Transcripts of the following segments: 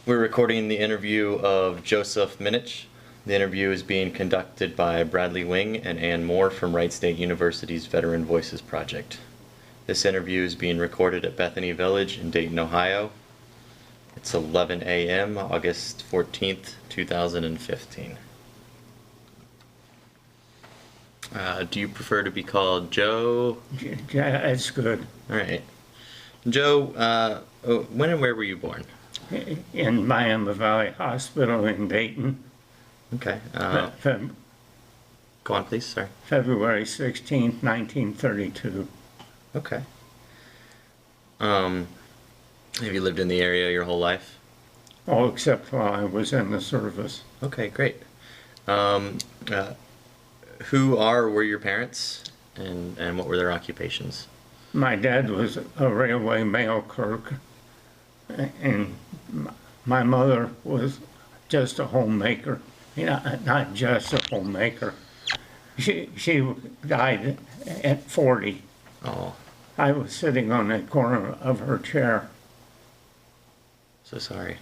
We're recording the interview of Joseph Minnich. The interview is being conducted by Bradley Wing and Ann Moore from Wright State University's Veteran Voices Project. This interview is being recorded at Bethany Village in Dayton, Ohio. It's 11 a.m., August 14th, 2015. Do you prefer to be called Joe? Yeah, that's good. All right. Joe, when and where were you born? In Miami Valley Hospital in Dayton. Okay. Go on, please. Sorry. February 16th, 1932. Okay. Have you lived in the area your whole life? All except while I was in the service. Okay, great. Who were your parents, and what were their occupations? My dad was a railway mail clerk, and my mother was just a homemaker. Not just a homemaker. She died at 40. Oh, I was sitting on the corner of her chair. so sorry.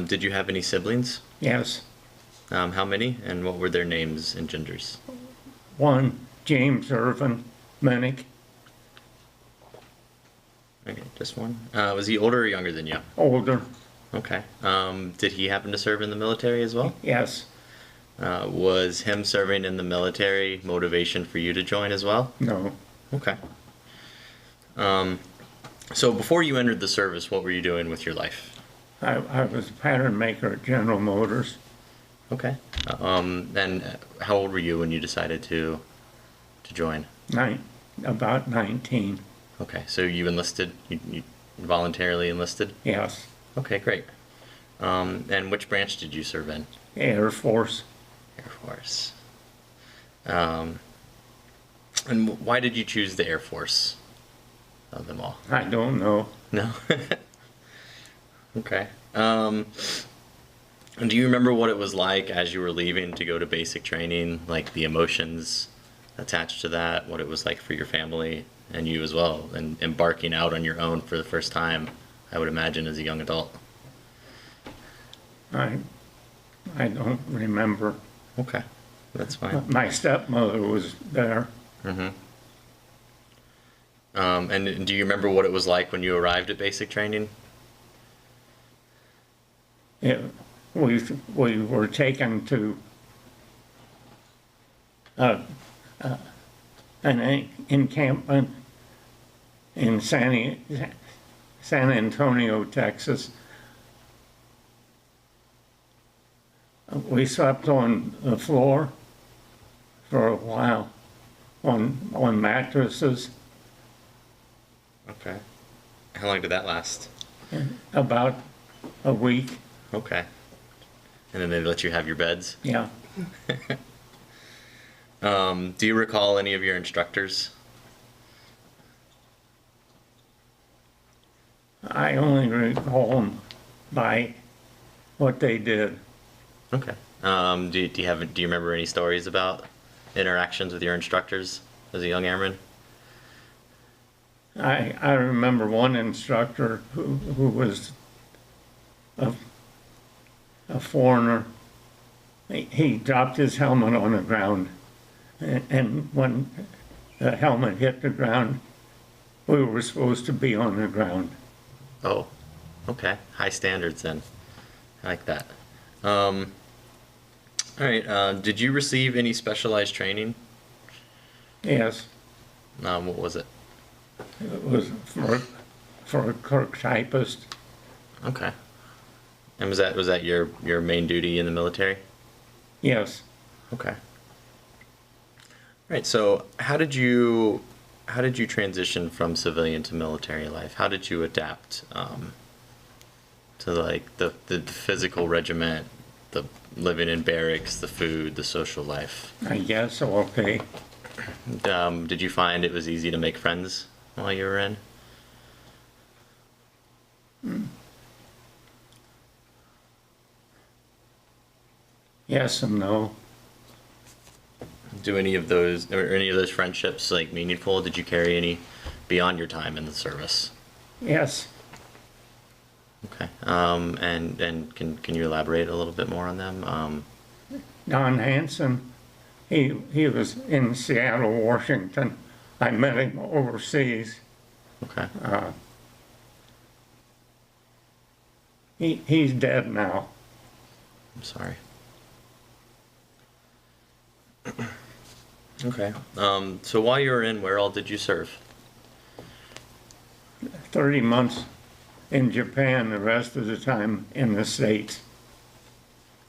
Did you have any siblings? Yes. How many, and what were their names and genders? One, James Irvin Minnich. Okay, just one. Was he older or younger than you? Older. Okay. Did he happen to serve in the military as well? Yes. Was him serving in the military motivation for you to join as well? No. Okay. So before you entered the service, what were you doing with your life? I was a pattern maker at General Motors. Okay. And how old were you when you decided to join? About 19. Okay, so you enlisted? You voluntarily enlisted? Yes. Okay, great. And which branch did you serve in? Air Force. Air Force. And why did you choose the Air Force of them all? I don't know. No? Okay. And do you remember what it was like as you were leaving to go to basic training, like the emotions attached to that, what it was like for your family and you as well, and embarking out on your own for the first time, I would imagine, as a young adult? I don't remember. Okay, that's fine. My stepmother was there. Mm-hmm. And do you remember what it was like when you arrived at basic training? We were taken to an encampment in San Antonio, Texas. We slept on the floor for a while on mattresses. Okay. How long did that last? About a week. Okay. And then they let you have your beds? Yeah. Do you recall any of your instructors? I only recall them by what they did. Okay. Do you remember any stories about interactions with your instructors as a young airman? I remember one instructor who was a foreigner. He dropped his helmet on the ground, and when the helmet hit the ground, we were supposed to be on the ground. Oh, okay. High standards then. I like that. All right. Did you receive any specialized training? Yes. What was it? It was for a clerk typist. Okay. And was that your main duty in the military? Yes. Okay. All right. So how did you transition from civilian to military life? How did you adapt to like the physical regiment, the living in barracks, the food, the social life? I guess okay. Did you find it was easy to make friends while you were in? Yes and no. Do any of those friendships like meaningful? Did you carry any beyond your time in the service? Yes, Okay. And can you elaborate a little bit more on them? Don Hanson, he was in Seattle, Washington. I met him overseas. Okay. He's dead now. I'm sorry. Okay. So while you were in, where all did you serve? 30 months in Japan, the rest of the time in the States.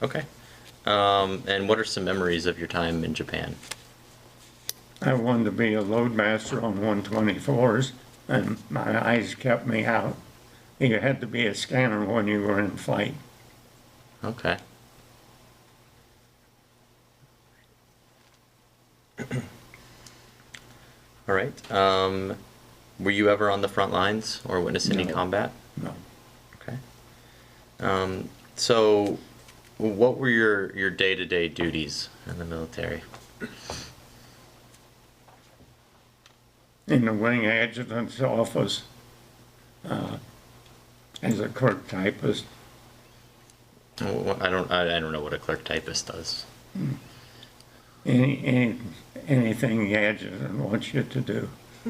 Okay. And what are some memories of your time in Japan? I wanted to be a loadmaster on 124s, and my eyes kept me out. You had to be a scanner when you were in flight. Okay. All right. Were you ever on the front lines or witness any No. combat? No. Okay. So what were your day-to-day duties in the military? In the wing adjutant's office, as a clerk typist. I don't know what a clerk typist does. Anything the adjutant wants you to do.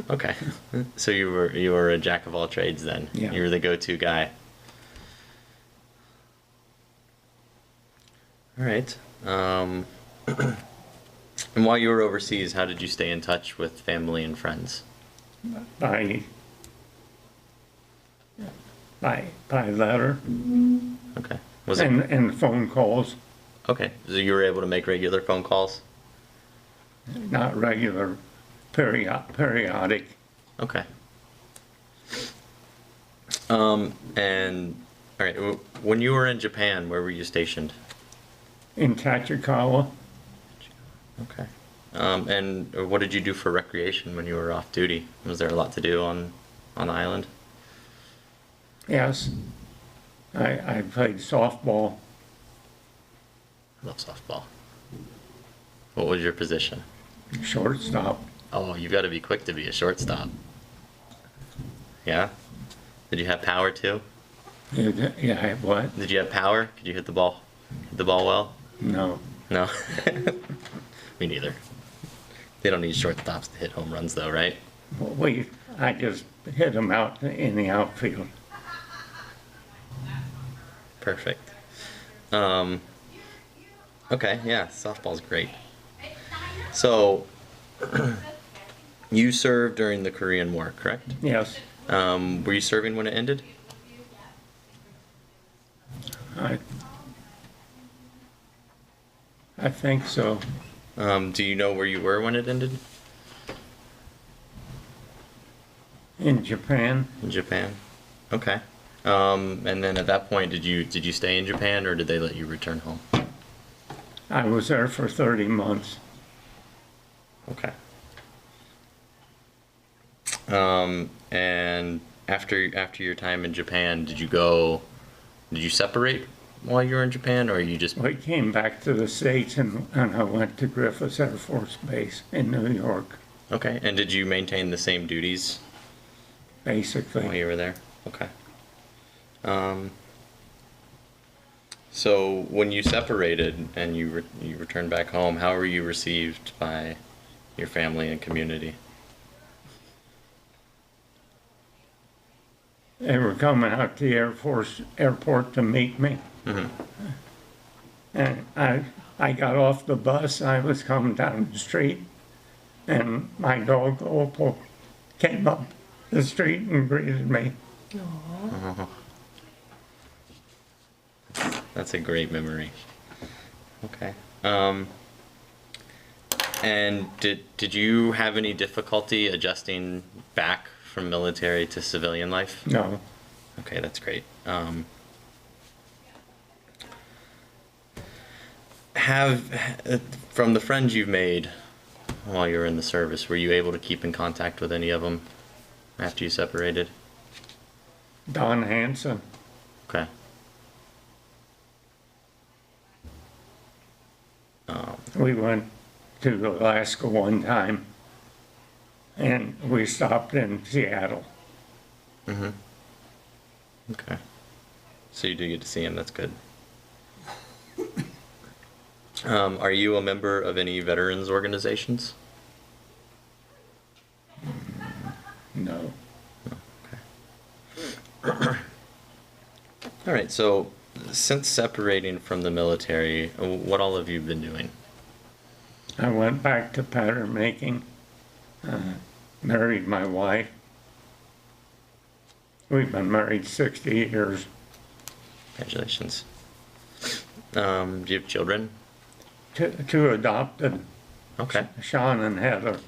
Okay. So you were a jack of all trades then. Yeah. You were the go-to guy. All right. And while you were overseas, how did you stay in touch with family and friends? By letter Okay. Was it and phone calls, okay? So you were able to make regular phone calls? not regular, periodic. Okay. And all right, when you were in Japan, where were you stationed? In Tachikawa, Okay. And what did you do for recreation when you were off duty? Was there a lot to do on the island? yes, I played softball, I love softball. What was your position? shortstop. Oh, you got to be quick to be a shortstop. Yeah? Did you have power too? Yeah, what? Did you have power? Could you hit the ball well? No, No? Me neither. They don't need shortstops to hit home runs though, right? I just hit them out in the outfield. Perfect. Okay, yeah, softball's great. So, you served during the Korean War, correct? Yes, Were you serving when it ended? I think so. Do you know where you were when it ended? In Japan, In Japan. Okay. And then at that point, did you stay in Japan or did they let you return home? I was there for 30 months. Okay. And after your time in Japan, did you separate while you were in Japan, or you just We came back to the States and I went to Griffiths Air Force Base in New York, okay? And did you maintain the same duties while basically. you were there? Okay. So when you separated and you returned back home, how were you received by your family and community? They were coming out to the airport to meet me. Mm-hmm. And I got off the bus, I was coming down the street, and my dog Opal came up the street and greeted me. That's a great memory. Okay. And did you have any difficulty adjusting back from military to civilian life? No, Okay, that's great. From the friends you've made while you were in the service, were you able to keep in contact with any of them after you separated? Don Hanson, Okay. we went to Alaska one time, and we stopped in Seattle. Mm-hmm. Okay. So you do get to see him, that's good. Are you a member of any veterans organizations? No. All right, so since separating from the military, what all have you been doing? I went back to pattern making, married my wife. We've been married 60 years. Congratulations. Do you have children? Two adopted, Okay, Sean and Heather.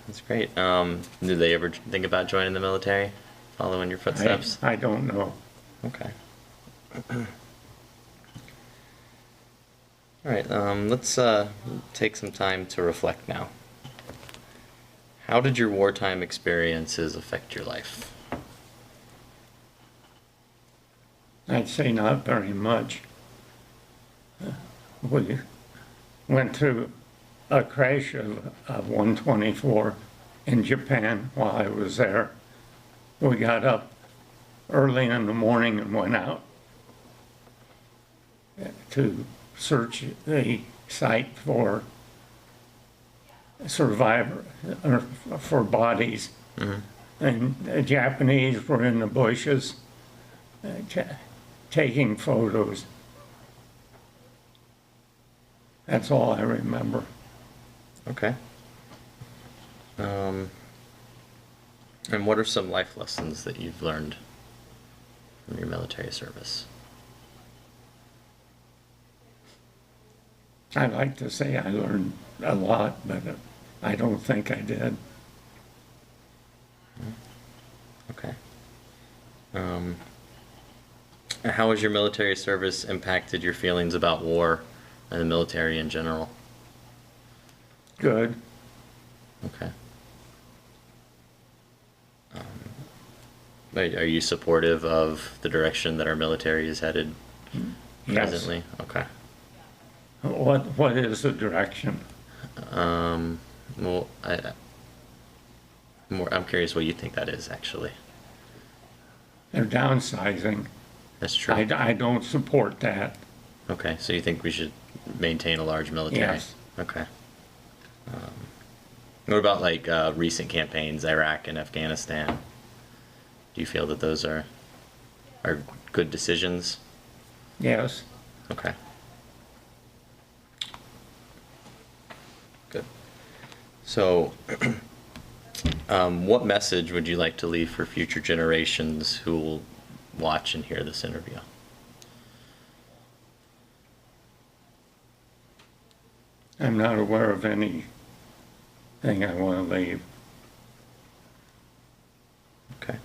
that's great. Did they ever think about joining the military, following your footsteps? I don't know. Okay. All right, let's take some time to reflect now. How did your wartime experiences affect your life? I'd say not very much. We went through a crash of 124 in Japan while I was there. We got up early in the morning and went out to search the site for survivor or for bodies. Mm-hmm. And the Japanese were in the bushes taking photos. That's all I remember. Okay. And what are some life lessons that you've learned from your military service? I'd like to say I learned a lot, but I don't think I did. Okay. How has your military service impacted your feelings about war and the military in general? Good. Okay. Are you supportive of the direction that our military is headed presently? Okay. What is the direction? Well, I'm curious what you think that is, actually. They're downsizing. That's true. I don't support that. Okay, so you think we should maintain a large military? Yes. Okay. What about like recent campaigns, Iraq and Afghanistan? Do you feel that those are good decisions? Yes. Okay. Good. So, what message would you like to leave for future generations who will watch and hear this interview? I'm not aware of anything I want to leave. Okay.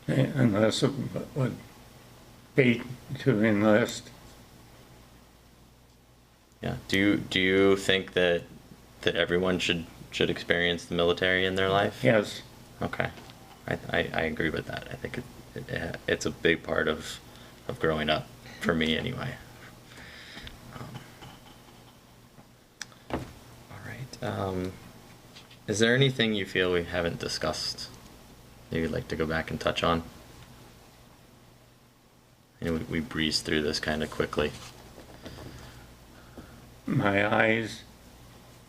Unless it would be to enlist. Yeah. Do you think that everyone should experience the military in their life? Yes. Okay. I agree with that. I think it's a big part of growing up, for me anyway. All right. Is there anything you feel we haven't discussed that you'd like to go back and touch on? You know, we breezed through this kind of quickly. My eyes,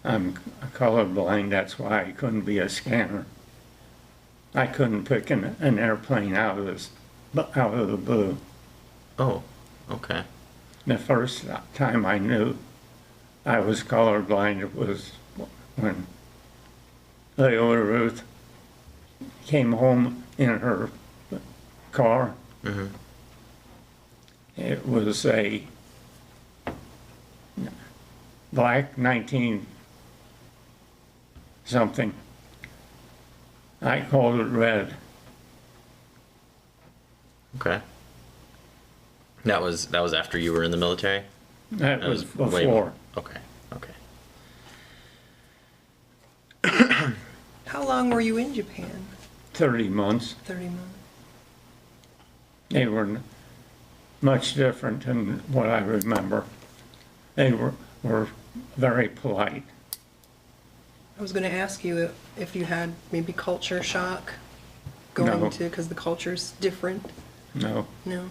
I'm colorblind, that's why I couldn't be a scanner. I couldn't pick an airplane out of the blue. Oh, okay. The first time I knew I was colorblind, it was when Leota Ruth came home in her car. Mm-hmm. It was a black 19 something. I called it red. Okay. That was after you were in the military? That was way before. Okay. How long were you in Japan? 30 months. 30 months. They were much different than what I remember. They were very polite. I was going to ask you if you had maybe culture shock. going No. to, because the culture's different? No, No?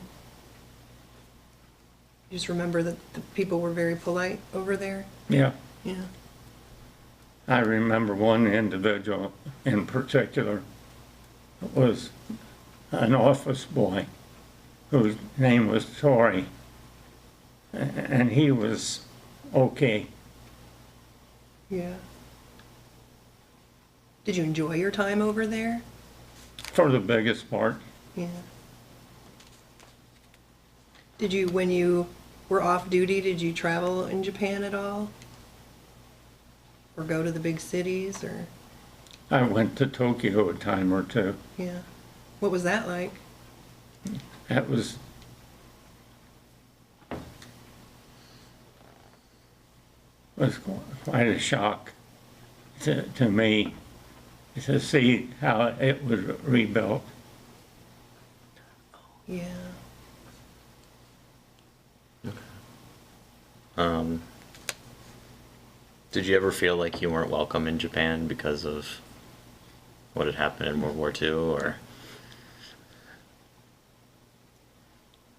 You just remember that the people were very polite over there? yeah. Yeah. I remember one individual in particular was an office boy whose name was Tory, and he was okay. Yeah. Did you enjoy your time over there? For the biggest part. Yeah. Did you, when you were off duty, did you travel in Japan at all? Or go to the big cities, or, I went to Tokyo a time or two. yeah. What was that like? That was quite a shock to me to see how it was rebuilt. Yeah. Did you ever feel like you weren't welcome in Japan because of what had happened in World War II, or?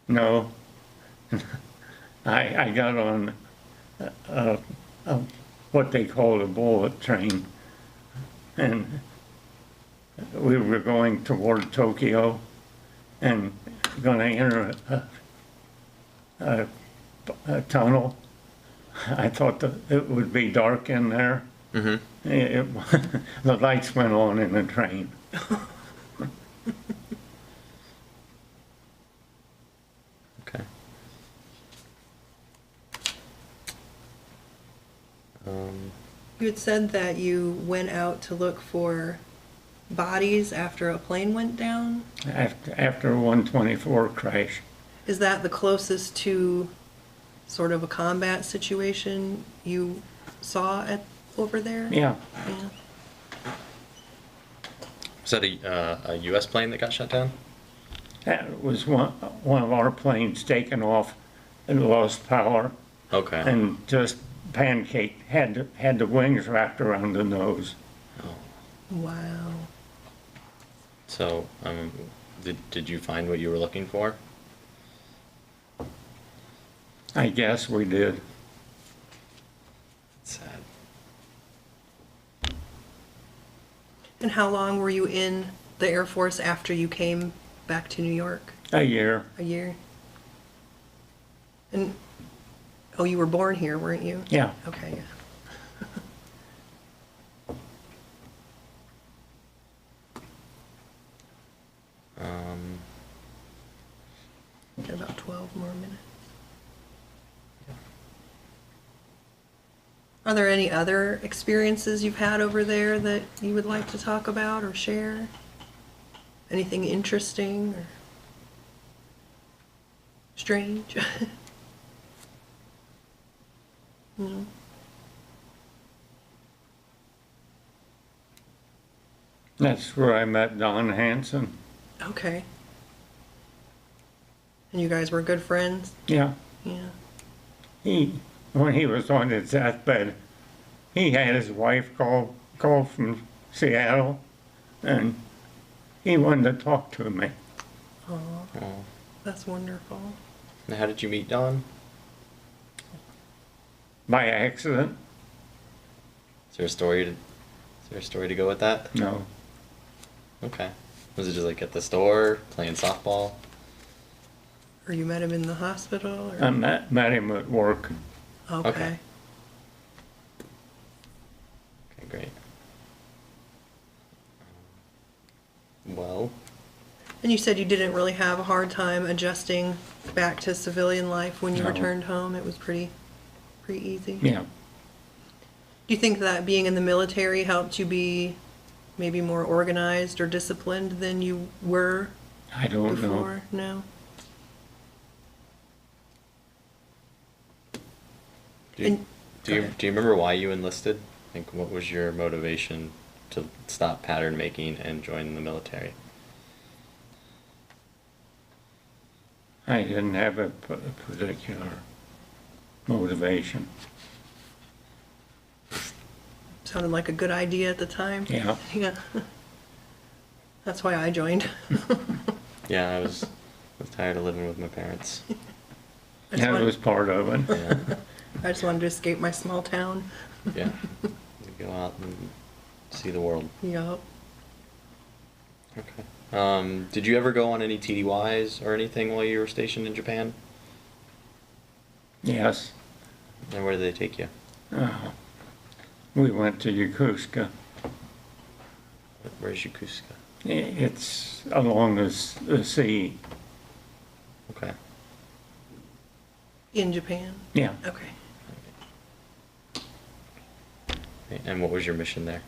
No, I got on what they called a bullet train, and we were going toward Tokyo and going to enter a tunnel. I thought that it would be dark in there. Mm-hmm. The lights went on in the train. Okay. You had said that you went out to look for bodies after a plane went down. After a 124 crash. Is that the closest to sort of a combat situation you saw over there? Yeah, Yeah. Was that a U.S. plane that got shut down? that was one of our planes taken off and lost power Okay. and just pancaked, had the wings wrapped around the nose. Wow. So, did you find what you were looking for? I guess we did. Sad. And how long were you in the Air Force after you came back to New York? A year. A year? And, oh, you were born here, weren't you? Yeah. Okay, yeah. Got about 12 more minutes. Are there any other experiences you've had over there that you would like to talk about or share? Anything interesting or strange? No. That's where I met Don Hanson. Okay. And you guys were good friends? Yeah. Yeah. When he was on his deathbed, he had his wife call from Seattle, and he wanted to talk to me. Oh, Oh. that's wonderful. And how did you meet Don? By accident? Is there a story to go with that? No. Okay. Was it just like at the store playing softball? Or you met him in the hospital? Or? I met him at work. Okay. Okay. Okay, great. Well, And you said you didn't really have a hard time adjusting back to civilian life when you No. returned home. It was pretty easy. Yeah. Do you think that being in the military helped you be maybe more organized or disciplined than you were I don't know. before? No. do you, And- do go you ahead. do you remember why you enlisted? Like, what was your motivation to stop pattern making and join the military? I didn't have a particular motivation. Sounded like a good idea at the time. Yeah. Yeah. That's why I joined. Yeah, I was tired of living with my parents. I just That wanted- was part of it. Yeah, I just wanted to escape my small town. yeah. We go out and see the world. Yup. Okay. Did you ever go on any TDYs or anything while you were stationed in Japan? Yes. And where did they take you? We went to Yokosuka. Where's Yokosuka? It's along the sea. Okay. In Japan? Yeah. Okay. And what was your mission there?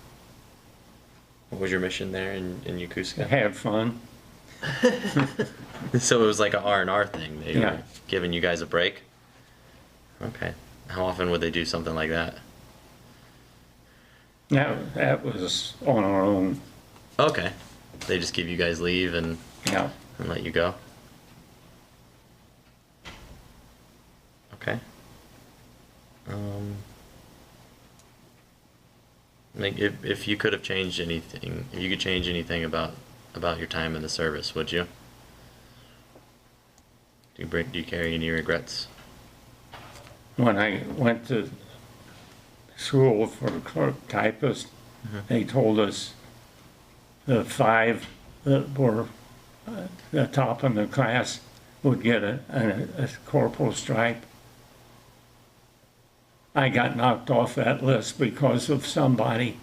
What was your mission there in Yokosuka? Have fun. So it was like a R&R thing. They Yeah. were giving you guys a break? Okay. How often would they do something like that? That was on our own. Okay. They just give you guys leave and Yeah. let you go? Okay. Like if you could have changed anything, if you could change anything about your time in the service, would you? Do you carry any regrets? When I went to school for clerk typist, they told us the 5 that were the top in the class would get a corporal stripe. I got knocked off that list because of somebody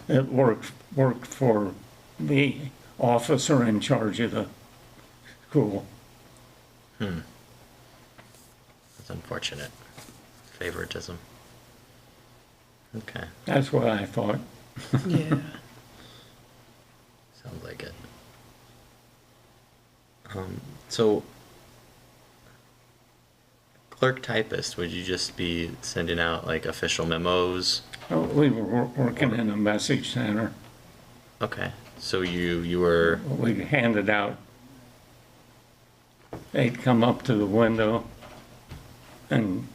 that worked for the officer in charge of the school. That's unfortunate. Favoritism. Okay. That's what I thought. Yeah. Sounds like it. So, clerk typist, would you just be sending out like official memos? We were working in a message center. Okay. So you were, We handed out, they'd come up to the window and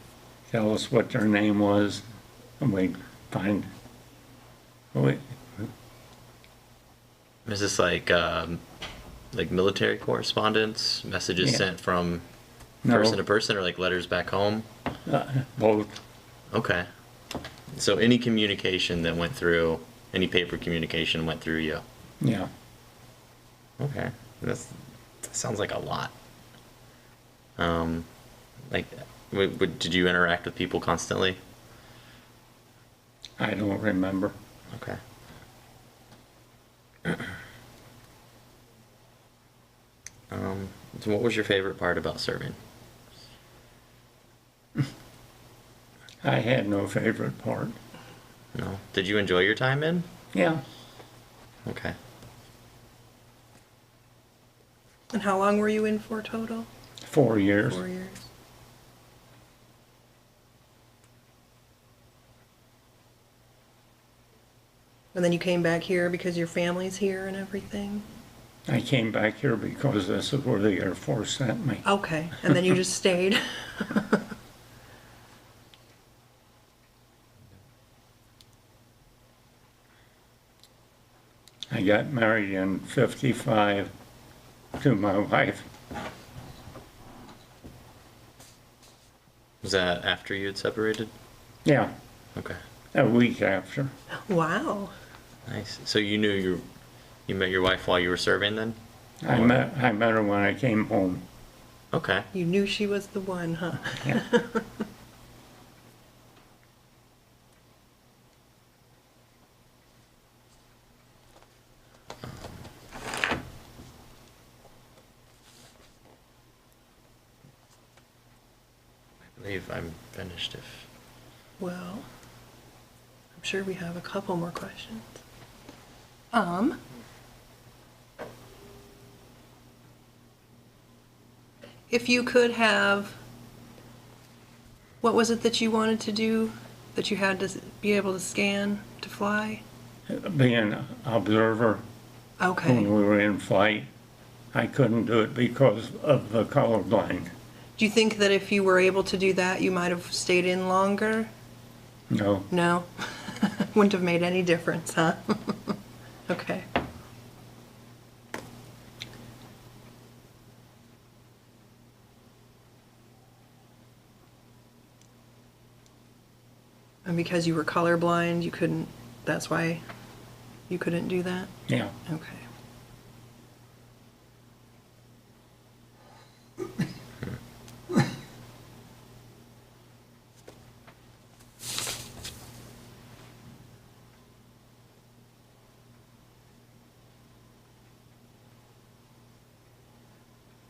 tell us what their name was, and we'd find, we, is this like military correspondence, messages Yeah. sent from No. person to person, or like letters back home? both, Okay. So any communication that went through, any paper communication went through you? yeah. Okay. That sounds like a lot. Like, did you interact with people constantly? I don't remember. Okay. So what was your favorite part about serving? I had no favorite part. No. Did you enjoy your time in? Yeah, Okay. And how long were you in for total? 4 years. 4 years. And then you came back here because your family's here and everything? I came back here because this is where the Air Force sent me. Okay, and then you just stayed? I got married in 55 to my wife. Was that after you had separated? Yeah, Okay. a week after. Wow. Nice. So you knew you met your wife while you were serving then? I met her when I came home. Okay. You knew she was the one, huh? Yeah. I believe I'm finished if... Well, I'm sure we have a couple more questions. If you could have, what was it that you wanted to do, that you had to be able to scan to fly? Being an observer Okay. when we were in flight, I couldn't do it because of the colorblind. Do you think that if you were able to do that, you might have stayed in longer? No, No? Wouldn't have made any difference, huh? Okay. because you were colorblind, you couldn't, that's why you couldn't do that? Yeah. Okay.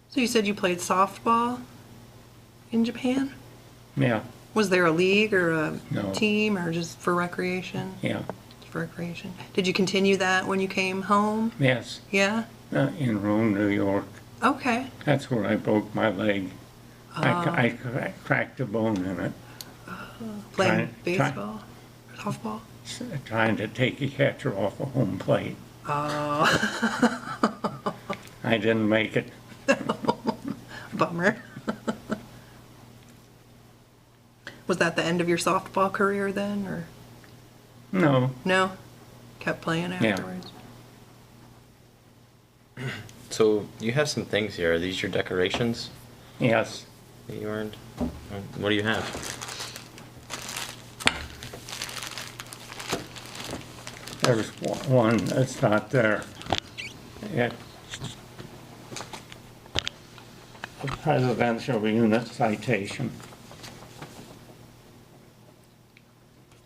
So you said you played softball in Japan? Yeah. Was there a league or a No. team or just for recreation? Yeah. For recreation. Did you continue that when you came home? Yes. Yeah? In Rome, New York. Okay. That's where I broke my leg. I cracked a bone in it. Playing Try- baseball? Softball? Trying to take a catcher off a home plate. Oh. I didn't make it. Bummer. Was that the end of your softball career then, or No. no? Kept playing Yeah. afterwards? So you have some things here. Are these your decorations Yes. that you earned? What do you have? There's one that's not there. It, a presidential unit citation.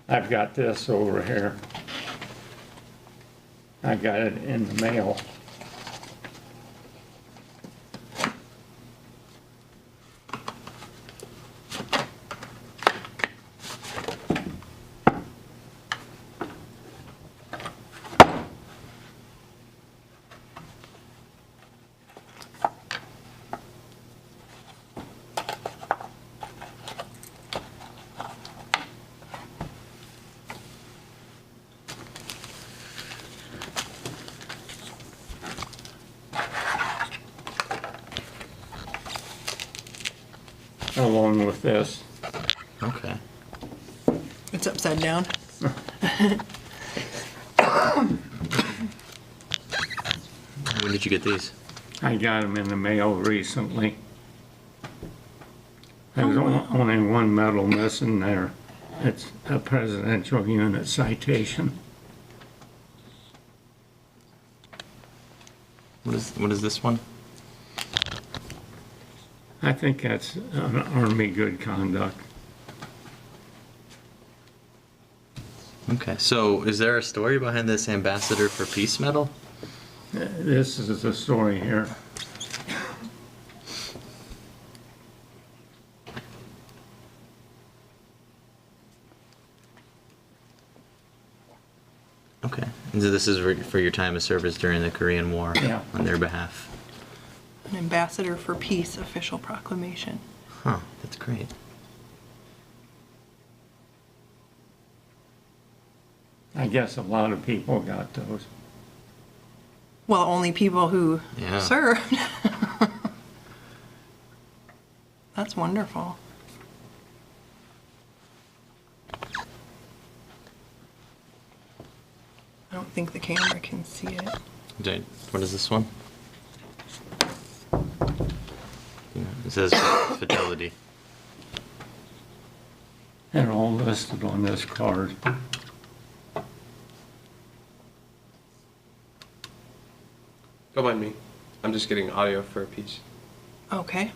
I've got this over here. I got it in the mail. Along with this. Okay. It's upside down. When did you get these? I got them in the mail recently. There's Oh, wow. only one medal missing there. It's a presidential unit citation. What is this one? I think that's an Army good conduct. Okay. So is there a story behind this Ambassador for Peace medal? This is the story here. Okay. And so this is for your time of service during the Korean War Yeah. on their behalf. An ambassador for peace official proclamation. Huh. That's great. I guess a lot of people got those. Well, only people who Yeah. served. That's wonderful. I don't think the camera can see it. What is this one? Yeah, it says fidelity. They're all listed on this card. Don't mind me. I'm just getting audio for a piece. Okay.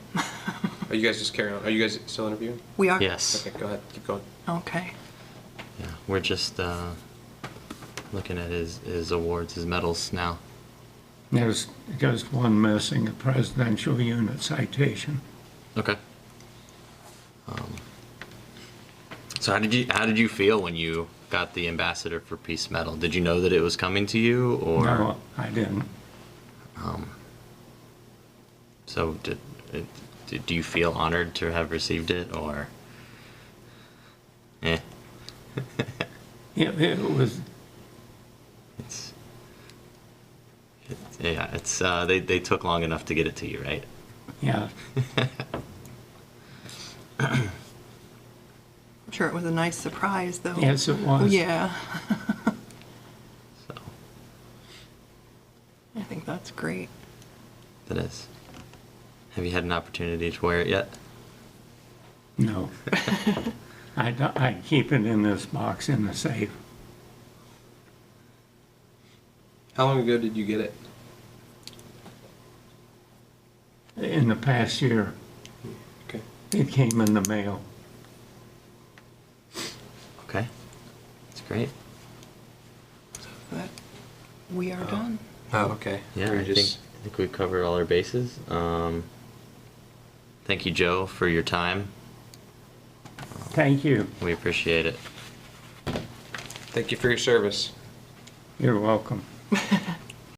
Are you guys just carrying on? Are you guys still interviewing? We are? Yes. Okay, go ahead. Keep going. Okay. Yeah. We're just looking at his awards, his medals now. There's just one missing, a presidential unit citation. Okay. So how did you feel when you got the Ambassador for Peace medal? Did you know that it was coming to you, or No, I didn't. so do you feel honored to have received it, or? Eh. It was, It's they took long enough to get it to you, right? yeah, I'm sure it was a nice surprise, though. yes, it was. Yeah. So I think that's great. that is. Have you had an opportunity to wear it yet? No. I'd keep it in this box in the safe. How long ago did you get it? In the past year, Okay. it came in the mail. Okay. That's great. But we are done. Oh, okay. Yeah, We're I think we've covered all our bases. Thank you, Joe, for your time. Thank you. We appreciate it. Thank you for your service. You're welcome.